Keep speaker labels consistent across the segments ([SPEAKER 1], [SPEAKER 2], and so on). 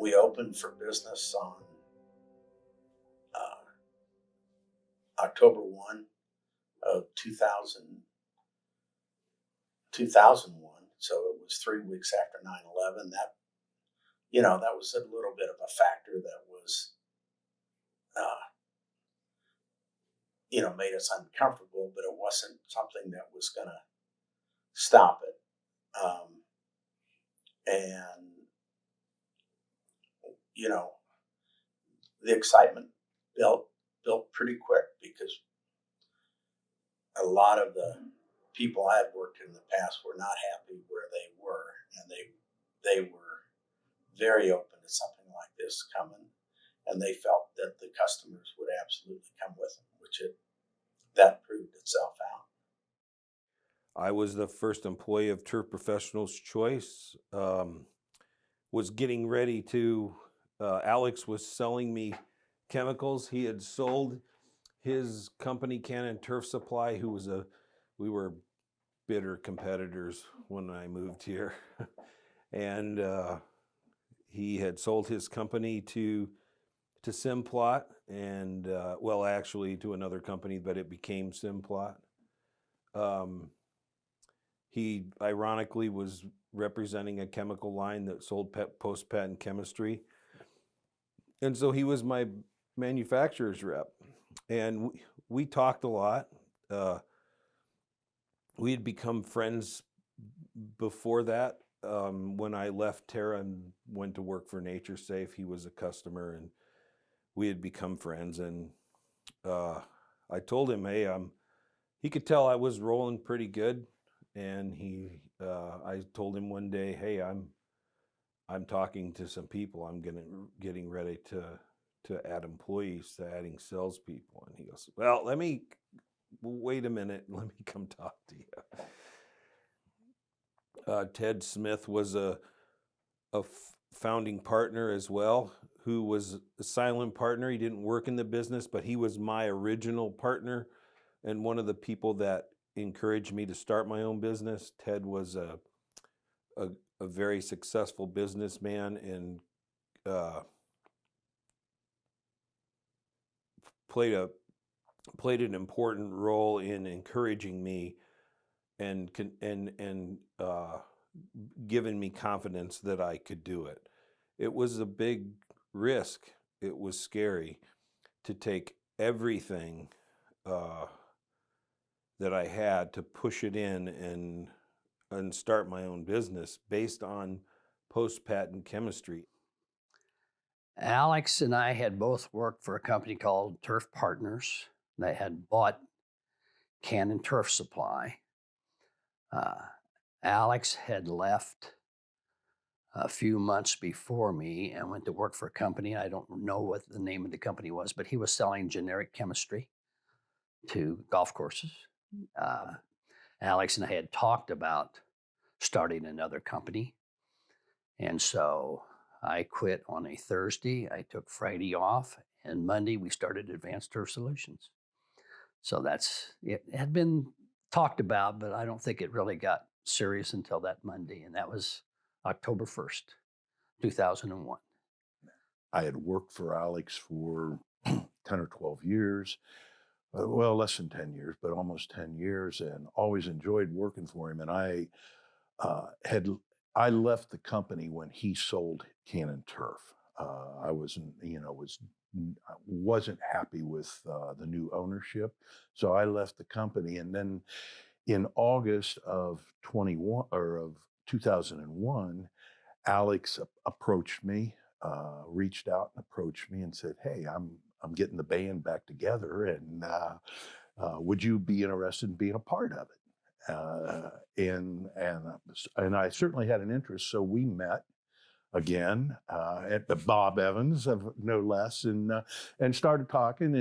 [SPEAKER 1] We opened for business on uh, October 1 of 2001. So it was 3 weeks after 9/11. That was a little bit of a factor that was, uh, made us uncomfortable, but it wasn't something that was going to stop it. And, you know, the excitement built pretty quick because a lot of the people I had worked in the past were not happy where they were, and they were very open to something like this coming, and they felt that the customers would absolutely come with them, that proved itself out.
[SPEAKER 2] I was the first employee of Turf Professionals Choice. Was getting ready to. Alex was selling me chemicals. He had sold his company, Cannon Turf Supply, we were bitter competitors when I moved here. And he had sold his company to Simplot, and actually to another company, but it became Simplot. He ironically was representing a chemical line that sold post-patent chemistry. And so he was my manufacturer's rep. And we talked a lot. We had become friends before that. When I left Terra and went to work for Nature Safe, he was a customer, and we had become friends. And I told him, hey, he could tell I was rolling pretty good. And I told him one day, hey, I'm talking to some people. I'm getting ready to add employees, to adding salespeople. And he goes, well, wait a minute. Let me come talk to you. Ted Smith was a founding partner as well, who was a silent partner. He didn't work in the business, but he was my original partner and one of the people that encouraged me to start my own business. Ted was a very successful businessman and played an important role in encouraging me and giving me confidence that I could do it. It was a big risk. It was scary to take everything that I had to push it in and start my own business based on post-patent chemistry.
[SPEAKER 3] Alex and I had both worked for a company called Turf Partners. They had bought Cannon Turf Supply. Alex had left a few months before me and went to work for a company. I don't know what the name of the company was, but he was selling generic chemistry to golf courses. Alex and I had talked about starting another company. And so I quit on a Thursday. I took Friday off, and Monday we started Advanced Turf Solutions. So it had been talked about, but I don't think it really got serious until that Monday, and that was October 1st, 2001.
[SPEAKER 4] I had worked for Alex for 10 or 12 years. Well, less than 10 years, but almost 10 years, and always enjoyed working for him. And I left the company when he sold Cannon Turf. I wasn't happy with the new ownership, so I left the company. And then in August of 2001, Alex approached me, reached out and approached me and said, "Hey, I'm getting the band back together, and would you be interested in being a part of it?" And I certainly had an interest, so we met again at the Bob Evans, of no less, and started talking,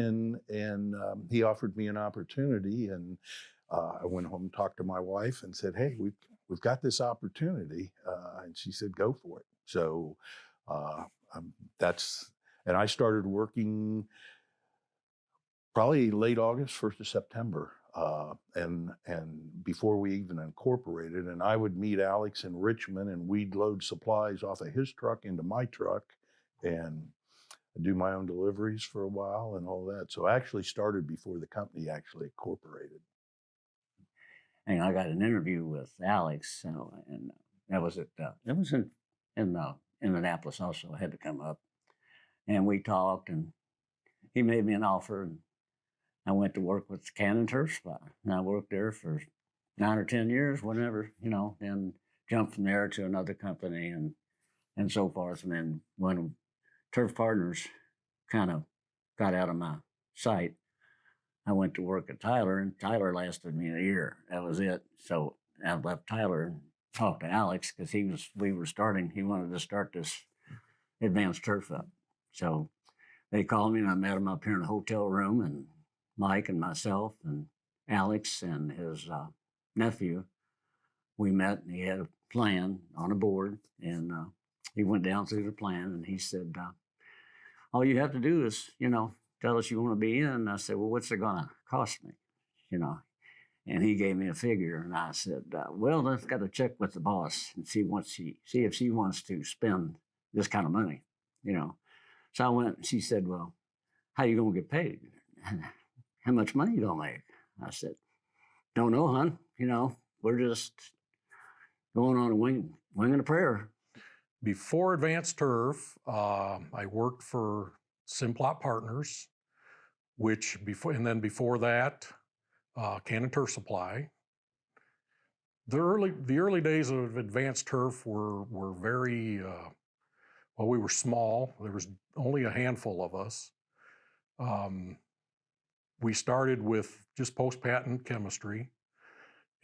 [SPEAKER 4] and he offered me an opportunity, and I went home and talked to my wife and said, "Hey, we've got this opportunity," and she said, "Go for it." So and I started working probably late August, 1st of September. And before we even incorporated, and I would meet Alex in Richmond, and we'd load supplies off of his truck into my truck, and do my own deliveries for a while and all that. So I actually started before the company actually incorporated.
[SPEAKER 5] And I got an interview with Alex, and that was it was in Indianapolis also. I had to come up, and we talked, and he made me an offer, and I went to work with the Cannon Turf Supply, and I worked there for 9 or 10 years, whatever, then jumped from there to another company and so forth. And then when Turf Partners kind of got out of my sight, I went to work at Tyler, and Tyler lasted me a year. That was it. So I left Tyler and talked to Alex because he wanted to start this advanced turf up. So they called me, and I met him up here in a hotel room, and Mike and myself and Alex and his nephew, we met, and he had a plan on a board, and he went down through the plan, and he said, all you have to do is, tell us you want to be in. And I said, well, what's it going to cost me? And he gave me a figure, and I said, well, I've got to check with the boss and see if she wants to spend this kind of money, So I went, and she said, well, how you going to get paid? How much money you going to make? I said, don't know, hon. We're just going on a winging a prayer.
[SPEAKER 6] Before Advanced Turf, I worked for Simplot Partners, and then before that, Cannon Turf Supply. The early days of Advanced Turf were very we were small. There was only a handful of us. We started with just post-patent chemistry,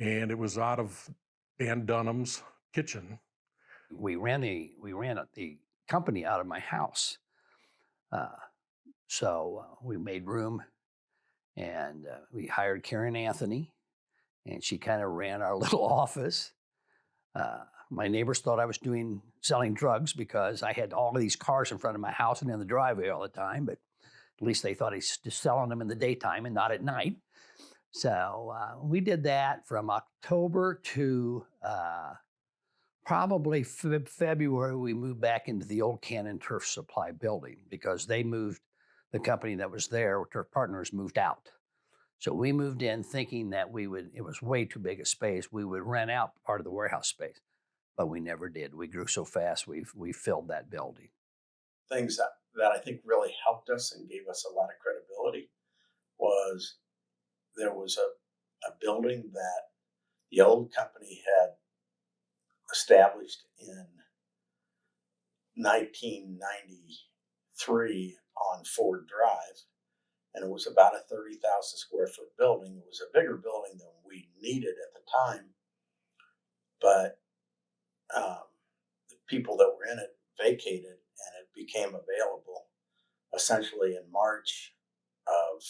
[SPEAKER 6] and it was out of Dan Dunham's kitchen.
[SPEAKER 3] We ran the company out of my house. So we made room, and we hired Karen Anthony, and she kind of ran our little office. My neighbors thought I was selling drugs because I had all of these cars in front of my house and in the driveway all the time, but at least they thought I was just selling them in the daytime and not at night. So we did that from October to probably February. We moved back into the old Cannon Turf Supply building because the company that was there, Turf Partners, moved out. So we moved in thinking that it was way too big a space. We would rent out part of the warehouse space, but we never did. We grew so fast, we filled that building.
[SPEAKER 1] Things that I think really helped us and gave us a lot of credibility was there was a building that the old company had established in 1993 on Ford Drive, and it was about a 30,000 square foot building. It was a bigger building than we needed at the time, but the people that were in it vacated, and it became available essentially in March of,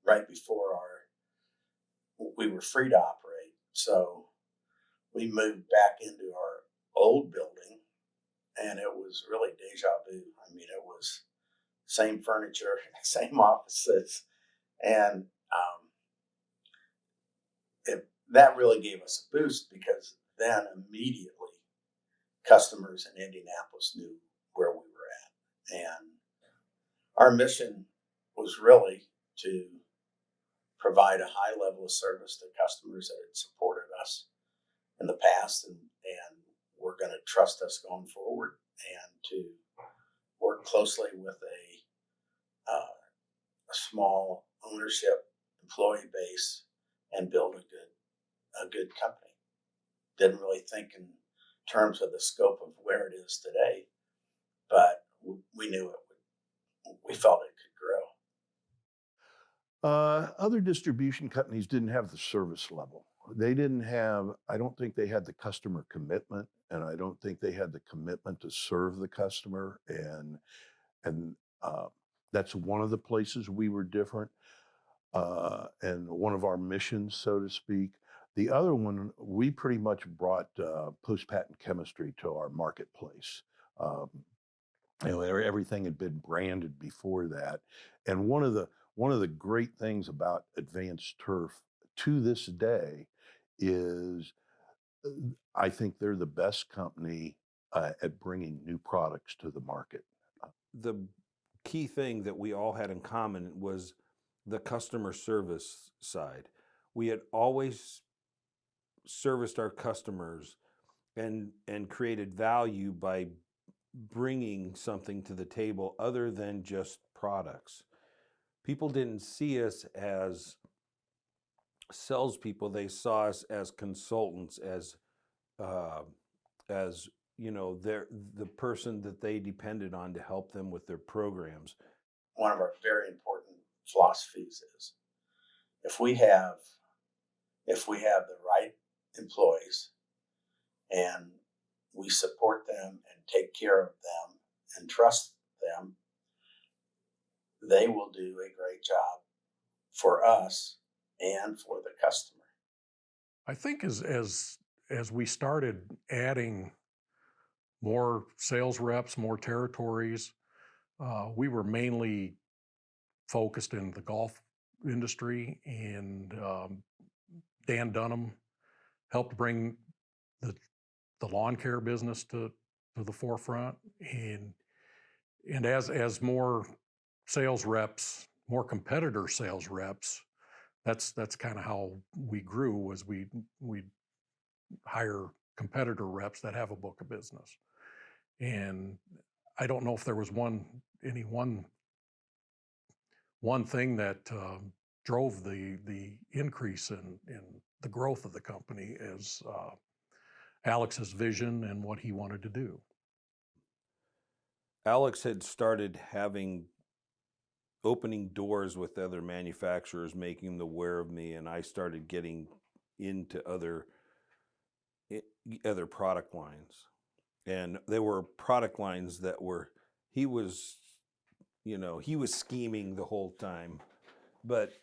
[SPEAKER 1] right before we were free to operate. So we moved back into our old building, and it was really deja vu. I mean, it was same furniture, same offices, and that really gave us a boost because then immediately customers in Indianapolis knew where we were at. And our mission was really to provide a high level of service to customers that had supported us in the past and were going to trust us going forward, and to work closely with a small ownership employee base and build a good company. Didn't really think in terms of the scope of where it is today, but we knew we felt it could grow.
[SPEAKER 4] Other distribution companies didn't have the service level. They didn't have, I don't think they had the customer commitment, and I don't think they had the commitment to serve the customer. And that's one of the places we were different, and one of our missions, so to speak. The other one, we pretty much brought post-patent chemistry to our marketplace. Everything had been branded before that, and one of the great things about Advanced Turf to this day is I think they're the best company at bringing new products to the market.
[SPEAKER 2] The key thing that we all had in common was the customer service side. We had always serviced our customers and created value by bringing something to the table other than just products. People didn't see us as salespeople; they saw us as consultants, as the person that they depended on to help them with their programs.
[SPEAKER 1] One of our very important philosophies is if we have the right employees and we support them and take care of them and trust them, they will do a great job for us and for the customer.
[SPEAKER 6] I think as we started adding more sales reps, more territories, we were mainly focused in the golf industry, and Dan Dunham helped bring the lawn care business to the forefront. And as more sales reps, more competitor sales reps, that's kind of how we grew. Was we hire competitor reps that have a book of business. And I don't know if there was one thing that drove the increase in the growth of the company as Alex's vision and what he wanted to do.
[SPEAKER 2] Alex had started opening doors with other manufacturers, making them aware of me, and I started getting into other product lines. And there were product lines that he was scheming the whole time, but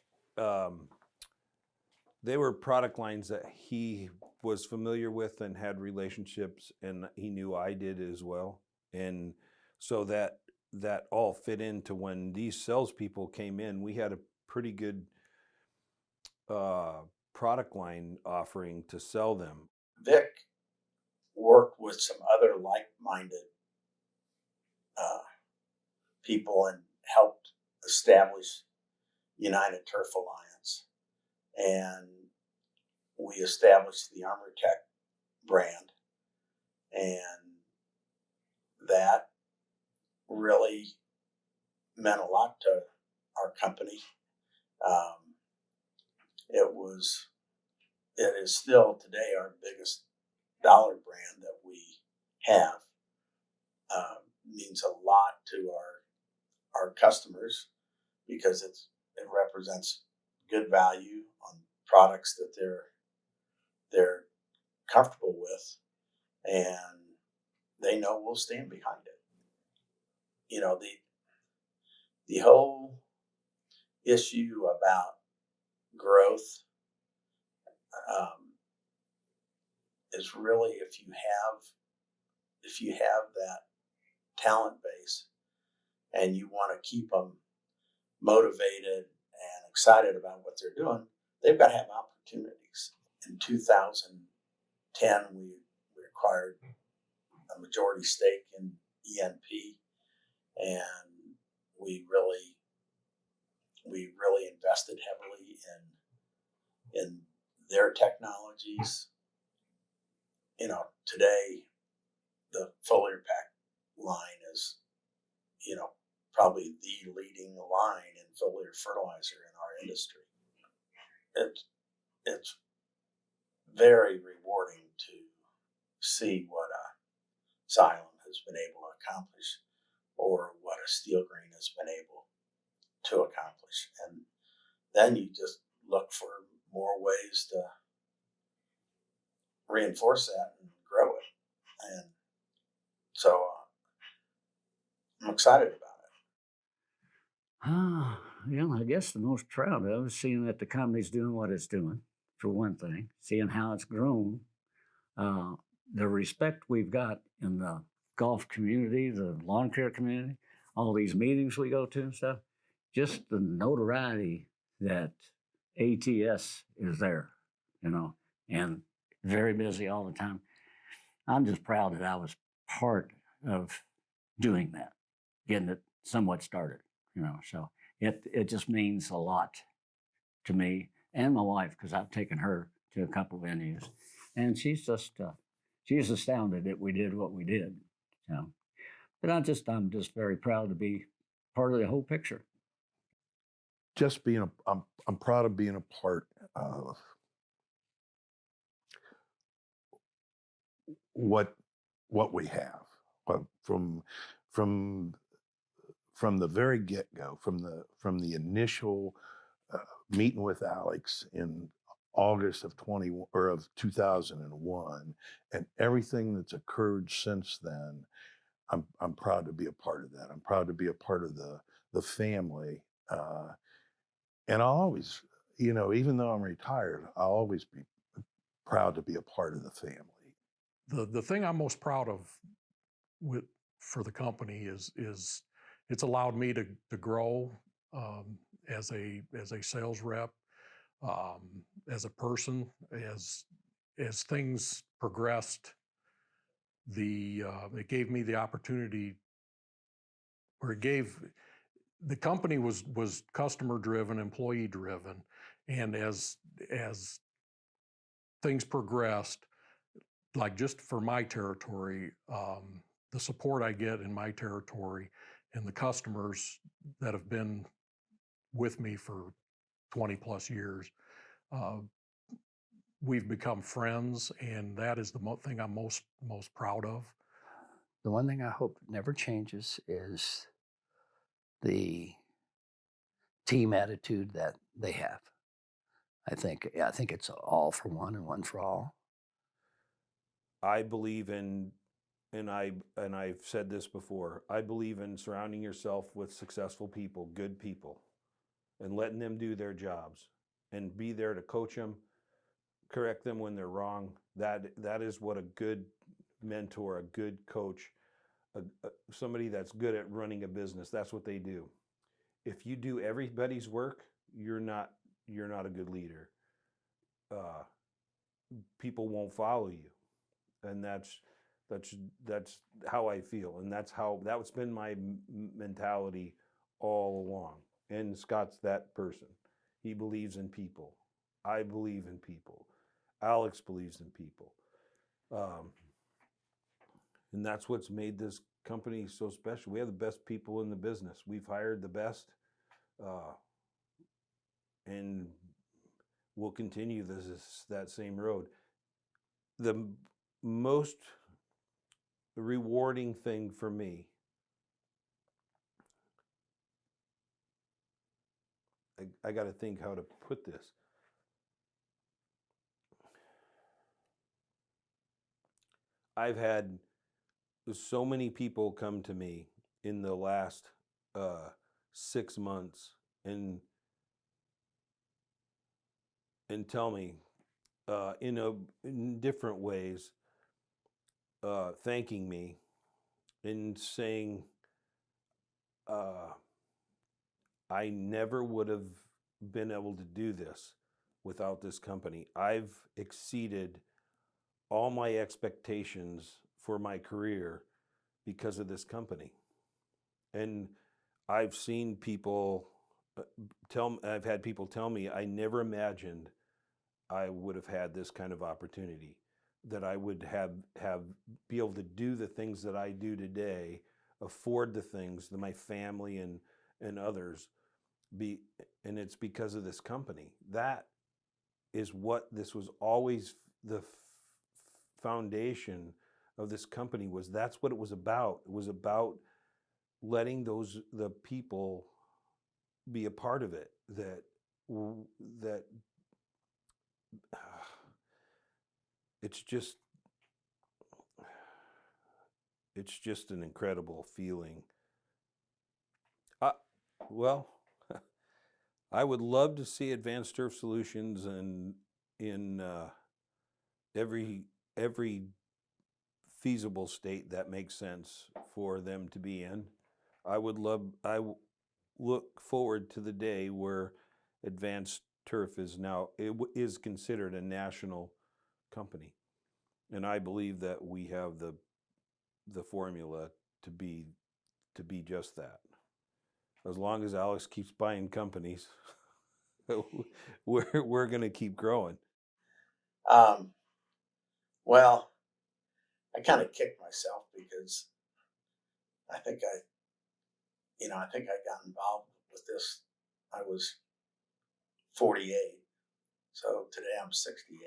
[SPEAKER 2] they were product lines that he was familiar with and had relationships, and he knew I did as well. And so that all fit into when these salespeople came in, we had a pretty good product line offering to sell them.
[SPEAKER 1] Vic worked with some other like-minded people and helped establish United Turf Alliance. And we established the Armor Tech brand. And that really meant a lot to our company. It is still today our biggest dollar brand that we have. Means a lot to our customers because it represents good value on products that they're comfortable with, and they know we'll stand behind it. You know, the whole issue about growth is really if you have that talent base and you want to keep them motivated and excited about what they're doing, they've got to have opportunities. In 2010, we acquired a majority stake in ENP, and we really invested heavily in their technologies. You know, today the foliar pack line is, probably the leading line in foliar fertilizer in our industry. It's very rewarding to see what a Xylem has been able to accomplish, or what a Steel Green has been able to accomplish. And then you just look for more ways to reinforce that and grow it. And so I'm excited about it.
[SPEAKER 5] I guess the most proud of is seeing that the company's doing what it's doing, for one thing, seeing how it's grown. The respect we've got in the golf community, the lawn care community, all these meetings we go to and stuff, just the notoriety that ATS is there, and very busy all the time. I'm just proud that I was part of doing that, getting it somewhat started, so it just means a lot to me and my wife, because I've taken her to a couple venues, and she's astounded that we did what we did. So, but I'm just very proud to be part of the whole picture.
[SPEAKER 4] Just being I'm proud of being a part of what we have. From from the very get-go, from the initial meeting with Alex in August of 2001, and everything that's occurred since then. I'm proud to be a part of that. I'm proud to be a part of the family, and I'll always, even though I'm retired, I'll always be proud to be a part of the family.
[SPEAKER 6] The thing I'm most proud of for the company is it's allowed me to grow as a sales rep, as a person, as things progressed. It gave me the opportunity, or the company was customer driven, employee driven, and as things progressed, like just for my territory, the support I get in my territory and the customers that have been with me for 20 plus years, we've become friends, and that is the thing I'm most proud of.
[SPEAKER 3] The one thing I hope never changes is the team attitude that they have. I think it's all for one and one for all.
[SPEAKER 2] I believe in, and I've said this before, I believe in surrounding yourself with successful people, good people, and letting them do their jobs and be there to coach them, correct them when they're wrong. That is what a good mentor, a good coach, somebody that's good at running a business, that's what they do. If you do everybody's work, you're not a good leader. People won't follow you, and that's how I feel, and that's been my mentality all along. And Scott's that person. He believes in people. I believe in people. Alex believes in people, and that's what's made this company so special. We have the best people in the business. We've hired the best, and we'll continue that same road. The most rewarding thing for me, I got to think how to put this. I've had so many people come to me in the last 6 months and tell me in different ways, thanking me and saying, I never would have been able to do this without this company. I've exceeded all my expectations for my career because of this company. And I've seen people I've had people tell me, I never imagined I would have had this kind of opportunity, that I would be able to do the things that I do today, afford the things that my family and others and it's because of this company. That is what this was always the foundation of this company was. That's what it was about. It was about letting the people be a part of it. That it's just an incredible feeling. Well, I would love to see Advanced Turf Solutions in every feasible state that makes sense for them to be in. I look forward to the day where Advanced Turf is considered a national company, and I believe that we have the the formula to be just that. As long as Alex keeps buying companies, we're going to keep growing.
[SPEAKER 1] Well, I kind of kicked myself because I think I got involved with this. I was 48, so today I'm 68,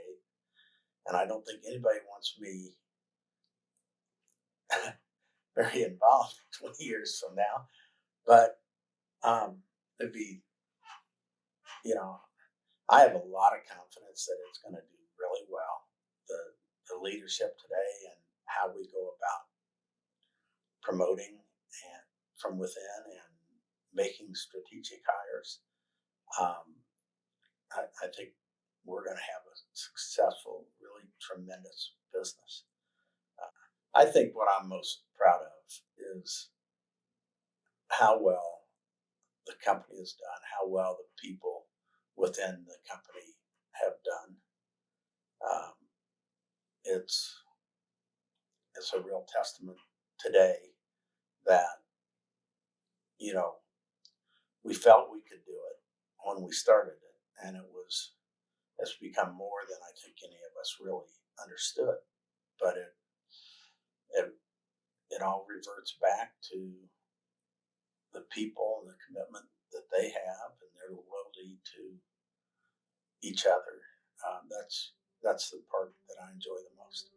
[SPEAKER 1] and I don't think anybody wants me very involved 20 years from now. But it'd be, I have a lot of confidence that it's going to do really well. The leadership today and how we go about promoting and from within and making strategic hires. I think we're going to have a successful, really tremendous business. I think what I'm most proud of is how well the company has done, how well the people within the company have done. It's a real testament today that we felt we could do it when we started it, and it's become more than I think any of us really understood. But it all reverts back to the people and the commitment that they have and their loyalty to each other. That's the part that I enjoy the most.